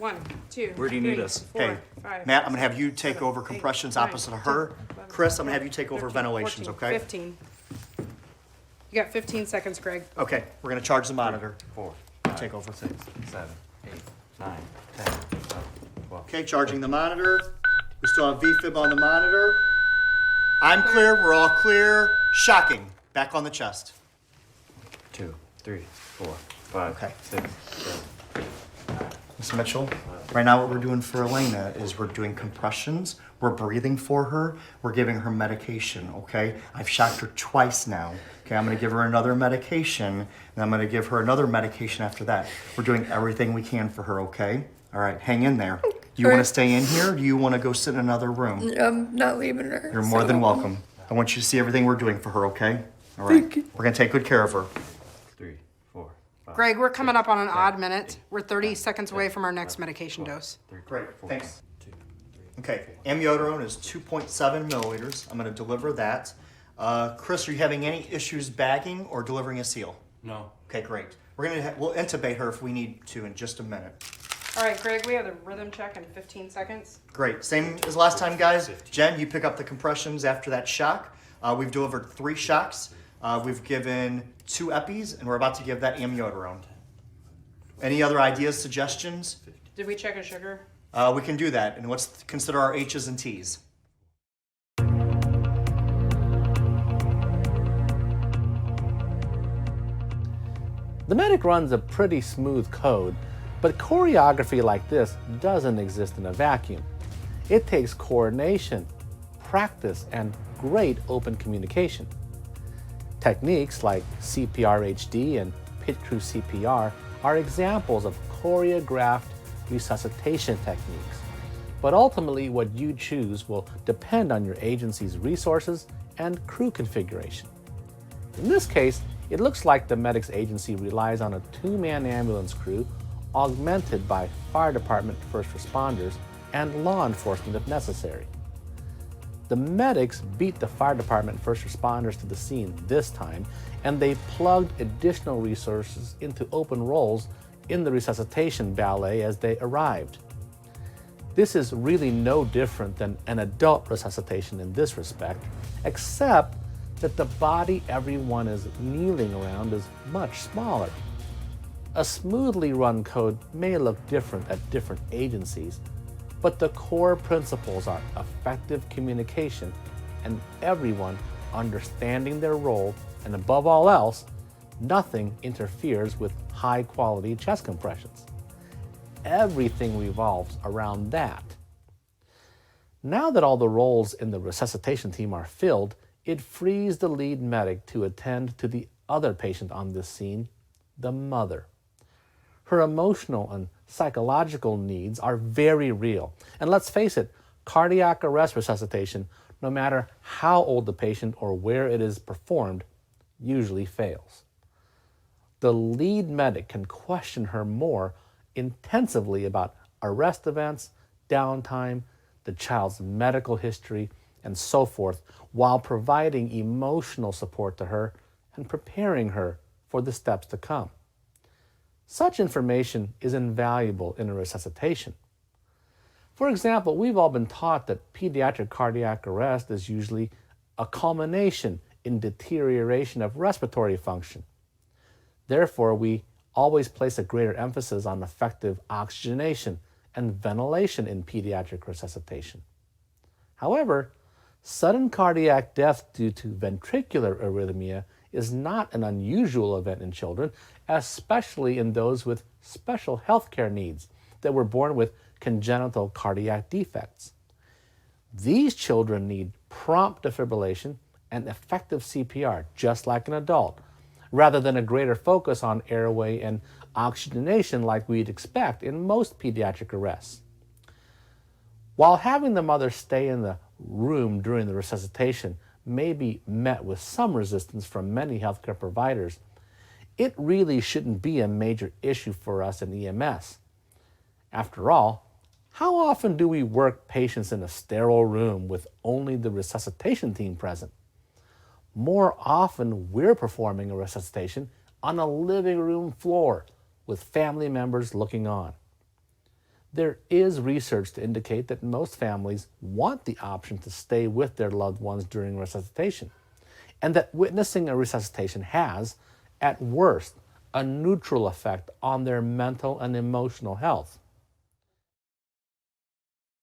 1, 2, Where do you need 3, us? 4, Okay, 5, Matt, I'm gonna have you 6, take 7, over 8, compressions 9, opposite of 10, her. 11, Chris, I'm gonna have you 12, take over 13, ventilations, 14, okay? 15. You got 15 seconds, Greg. Okay, we're gonna charge the monitor. 4, Take over. 6, 7, 8, 9, 10, 11, 12. Okay, charging the monitor. We still have VFib on the monitor. I'm clear, we're all clear. Shocking, back on the chest. 2, 3, 4, 5, Okay. 6, 7. Ms. Mitchell, right now what we're doing for Elena is we're doing compressions, we're breathing for her, we're giving her medication, okay? I've shocked her twice now. Okay, I'm gonna give her another medication, and I'm gonna give her another medication after that. We're doing everything we can for her, okay? All right, hang in there. Do you wanna stay in here, or do you wanna go sit in another room? I'm not leaving her. You're more than welcome. I want you to see everything we're doing for her, okay? All right, we're gonna take good care of her. 3, 4, 5. Greg, we're coming up on an odd minute. We're 30 seconds away from our next medication dose. Great, thanks. Okay, amiodarone is 2.7 milliliters. I'm gonna deliver that. Chris, are you having any issues bagging or delivering a seal? No. Okay, great. We'll intubate her if we need to in just a minute. All right, Greg, we have the rhythm check in 15 seconds. Great, same as last time, guys. Jen, you pick up the compressions after that shock. We've delivered 3 shocks. We've given 2 epis, and we're about to give that amiodarone. Any other ideas, suggestions? Did we check a sugar? We can do that, and let's consider our H's and T's. The Medic runs a pretty smooth code, but choreography like this doesn't exist in a vacuum. It takes coordination, practice, and great open communication. Techniques like CPR HD and pit crew CPR are examples of choreographed resuscitation techniques. But ultimately, what you choose will depend on your agency's resources and crew configuration. In this case, it looks like the Medics agency relies on a 2-man ambulance crew augmented by fire department first responders and law enforcement if necessary. The Medics beat the fire department first responders to the scene this time, and they plugged additional resources into open roles in the resuscitation ballet as they arrived. This is really no different than an adult resuscitation in this respect, except that the body everyone is kneeling around is much smaller. A smoothly run code may look different at different agencies, but the core principles are effective communication and everyone understanding their role, and above all else, nothing interferes with high-quality chest compressions. Everything revolves around that. Now that all the roles in the resuscitation team are filled, it frees the lead medic to attend to the other patient on this scene, the mother. Her emotional and psychological needs are very real. And let's face it, cardiac arrest resuscitation, no matter how old the patient or where it is performed, usually fails. The lead medic can question her more intensively about arrest events, downtime, the child's medical history, and so forth, while providing emotional support to her and preparing her for the steps to come. Such information is invaluable in a resuscitation. For example, we've all been taught that pediatric cardiac arrest is usually a culmination in deterioration of respiratory function. Therefore, we always place a greater emphasis on effective oxygenation and ventilation in pediatric resuscitation. However, sudden cardiac death due to ventricular arrhythmia is not an unusual event in children, especially in those with special healthcare needs that were born with congenital cardiac defects. These children need prompt defibrillation and effective CPR, just like an adult, rather than a greater focus on airway and oxygenation like we'd expect in most pediatric arrests. While having the mother stay in the room during the resuscitation may be met with some resistance from many healthcare providers, it really shouldn't be a major issue for us in EMS. After all, how often do we work patients in a sterile room with only the resuscitation team present? More often, we're performing a resuscitation on a living room floor with family members looking on. There is research to indicate that most families want the option to stay with their loved ones during resuscitation, and that witnessing a resuscitation has, at worst, a neutral effect on their mental and emotional health.